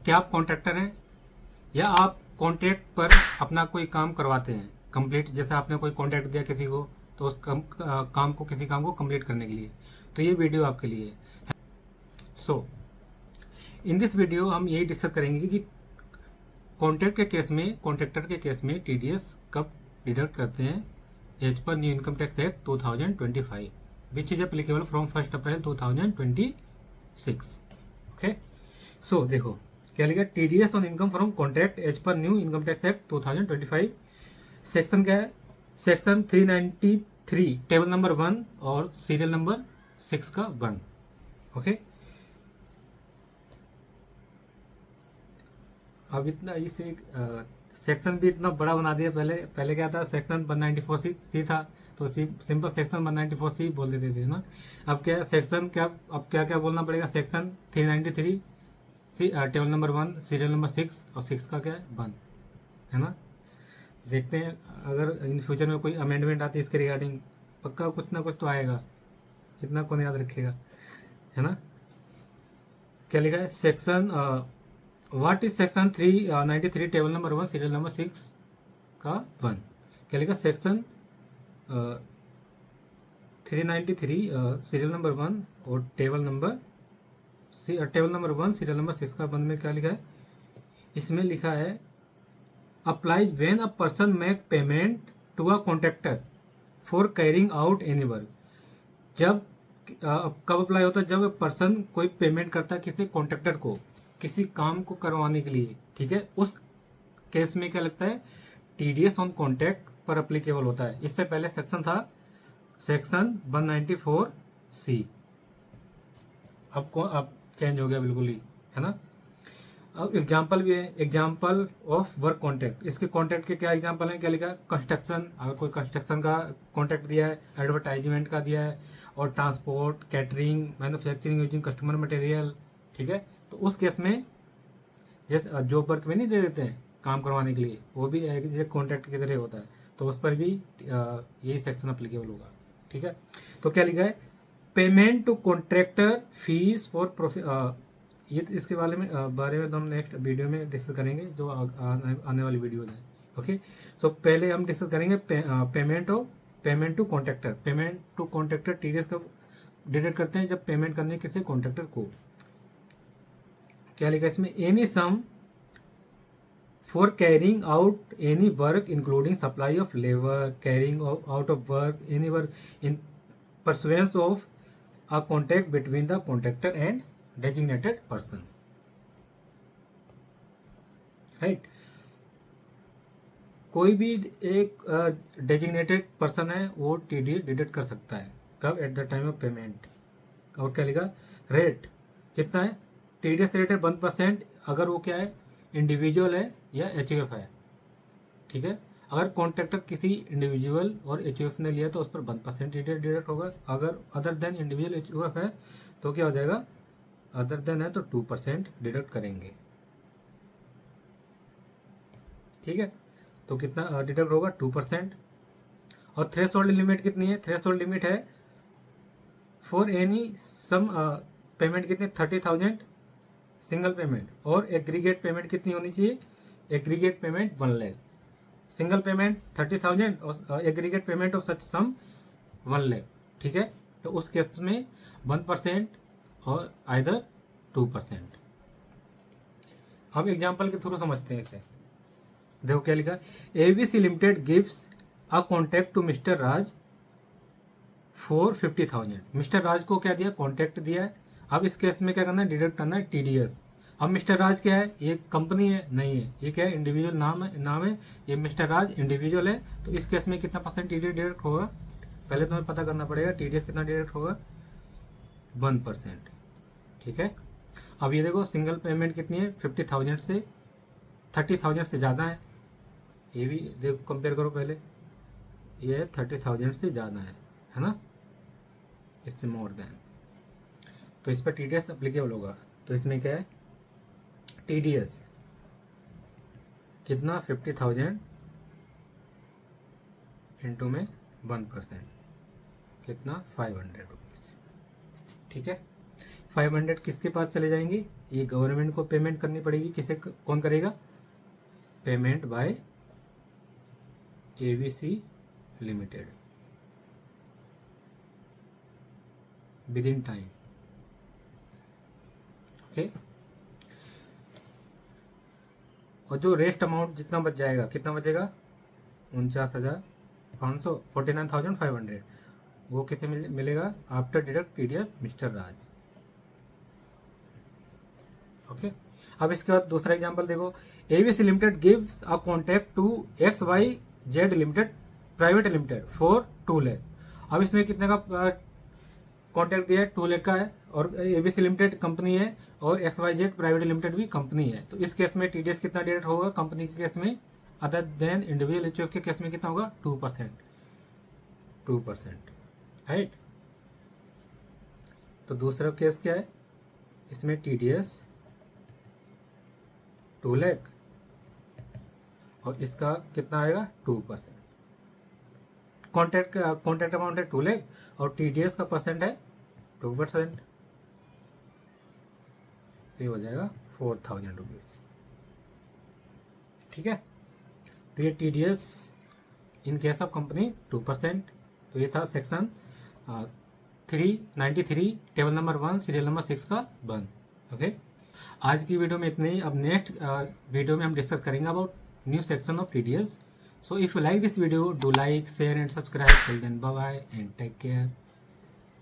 क्या आप कॉन्ट्रैक्टर हैं या आप कॉन्ट्रैक्ट पर अपना कोई काम करवाते हैं कंप्लीट, जैसे आपने कोई कॉन्ट्रैक्ट दिया किसी को तो उस किसी काम को कंप्लीट करने के लिए, तो ये वीडियो आपके लिए है। सो इन दिस वीडियो हम यही डिस्कस करेंगे कि कॉन्ट्रैक्टर के केस में टीडीएस कब डिडक्ट करते हैं as per new income tax act 2025 which is applicable from 1 April 2026। Okay, so देखो क्या लिखा, TDS on income from contract as per new income tax act 2025। Section क्या है, सेक्शन 393 टेबल नंबर 1 और सीरियल नंबर 6 का 1। Okay, अब इतना इसे सेक्शन भी इतना बड़ा बना दिया। पहले पहले क्या था, सेक्शन 194C था, तो सिंपल सेक्शन 194C बोल देते थे ना। अब क्या है, सेक्शन क्या, अब क्या क्या बोलना पड़ेगा, section 393 table number 1 serial number 6 और 6 का क्या है 1, है ना। देखते हैं अगर इन फ्यूचर में कोई अमेंडमेंट आती है इसके रिगार्डिंग, पक्का कुछ ना कुछ तो आएगा, इतना कौन याद रखेगा, है ना। क्या लिखा है, section what is section 393 table number 1 serial number 6 का 1। क्या लिखा, सेक्शन 393 सीरियल नंबर 1 और टेबल नंबर 1 सीरियल नंबर 6 का 1 में क्या लिखा है, इसमें लिखा है applies when a person make payment to a contractor for carrying out any work. जब कब अप्लाई होता है, जब पर्सन कोई पेमेंट करता है किसी कॉन्ट्रैक्टर को किसी काम को करवाने के लिए, ठीक है, उस केस में क्या लगता है, टीडीएस ऑन कॉन्ट्रैक्ट पर अप्लीकेबल होता है। इससे पहले सेक्शन था सेक्शन 194C, अब चेंज हो गया बिल्कुल ही, है ना। अब एग्जाम्पल भी है, एग्जाम्पल ऑफ वर्क कॉन्ट्रैक्ट। इसके कॉन्ट्रैक्ट के क्या एग्जाम्पल हैं, क्या लिखा है, कंस्ट्रक्शन, अगर कोई कंस्ट्रक्शन का कॉन्ट्रैक्ट दिया है, एडवर्टाइजमेंट का दिया है, और transport, catering, manufacturing using customer material, ठीक है। तो उस केस में जैसे जॉब वर्क में नहीं दे देते हैं काम करवाने के लिए, वो भी एक कॉन्ट्रैक्ट की तरह होता है, तो उस पर भी यही सेक्शन अप्लीकेबल होगा, ठीक है। तो क्या लिखा है, payment to contractor fees for ये इसके बारे में तो हम नेक्स्ट वीडियो में डिस्कस करेंगे, जो आने वाली वीडियो है। ओके, सो पहले हम डिस्कस करेंगे पेमेंट टू कॉन्ट्रैक्टर टीडीएस कब डिडक्ट करते हैं, जब पेमेंट करने किसी कॉन्ट्रैक्टर को। क्या लिखा है इसमें, any sum for carrying out any work including supply of labour, carrying out of work any work in pursuance of a contract between the contractor and designated person, right। कोई भी एक डेजिग्नेटेड पर्सन है वो TDS deduct कर सकता है, कब, at the time of payment. और क्या लिखा, रेट कितना है, टीडीएस रेट है 1%, अगर वो क्या है, इंडिविजुअल है या एचयूएफ है, ठीक है। अगर कॉन्ट्रैक्टर किसी इंडिविजुअल और एचयूएफ ने लिया तो उस पर 1% टीडीएस डिडक्ट होगा। अगर अदर देन इंडिविजुअल एचयूएफ है तो क्या हो जाएगा, अदर देन है तो 2% डिडक्ट करेंगे, ठीक है। तो कितना डिडक्ट होगा, 2%। और थ्रेशोल्ड लिमिट कितनी है, थ्रेशोल्ड लिमिट है फॉर एनी सम पेमेंट कितनी, 30,000 सिंगल पेमेंट, और एग्रीगेट पेमेंट कितनी होनी चाहिए, aggregate payment 1 lakh, single payment 30,000 और एग्रीगेट पेमेंट ऑफ सच सम 1 लाख, ठीक है। तो उस केस में 1% और आइदर 2%। अब एग्जाम्पल के थ्रू समझते हैं इसे। देखो क्या लिखा, ABC limited gives a contract to mister Raj for 50,000। Mister Raj को क्या दिया, कॉन्ट्रैक्ट दिया है। अब इस केस में क्या करना है, डिडक्ट करना है टीडीएस। अब मिस्टर राज क्या है, ये कंपनी है नहीं है, ये क्या है, इंडिविजुअल नाम है, ये मिस्टर राज इंडिविजुअल है। तो इस केस में कितना परसेंट टीडीएस डिडक्ट होगा, पहले तो हमें पता करना पड़ेगा टीडीएस कितना डिडक्ट होगा, 1%, ठीक है। अब ये देखो सिंगल पेमेंट कितनी है, 50,000 से 30,000 से ज़्यादा है, ये भी देखो कंपेयर करो पहले, ये है 30,000 से ज़्यादा है ना, इससे मोर देन, तो इस पर टीडीएस अप्लीकेबल होगा। तो इसमें क्या है, टीडीएस कितना, 50,000 इंटू में 1%, कितना, 500 रुपीज़, ठीक है। 500 किसके पास चले जाएंगे? ये गवर्नमेंट को पेमेंट करनी पड़ेगी। किसे, कौन करेगा? Payment by ABC limited with in time. Okay, और जो रेस्ट अमाउंट जितना बच जाएगा, कितना बचेगा? 49,500, 49,500, वो किसे मिलेगा? After deduct TDS mister Raj. Okay, अब इसके बाद दूसरा एग्जांपल देखो। ABC limited gives a contract to XYZ limited private limited for 2 lakh. अब इसमें कितने का कॉन्ट्रैक्ट दिया है? 2 लाख का है, और एबीसी लिमिटेड कंपनी है और XYZ प्राइवेट लिमिटेड भी कंपनी है। तो इस केस में टीडीएस कितना डिडक्ट होगा? कंपनी के केस में, अदर देन इंडिविजुअल एचयूएफ के केस में कितना होगा? 2%। राइट। तो दूसरा केस क्या है? इसमें टीडीएस 2 लाख और इसका कितना आएगा? 2%। कॉन्ट्रैक्ट अमाउंट है 2 लाख और टीडीएस का परसेंट है 2%, तो ये हो जाएगा 4,000 रुपीज। ठीक है, तो ये TDS in case of company 2%। तो ये था section 393 table number 1 serial number 6 का 1। ओके, आज की वीडियो में इतने ही। अब नेक्स्ट वीडियो में हम डिस्कस करेंगे about new section of TDS. So if you like this video, do like, share and subscribe. Till then, bye bye and take care.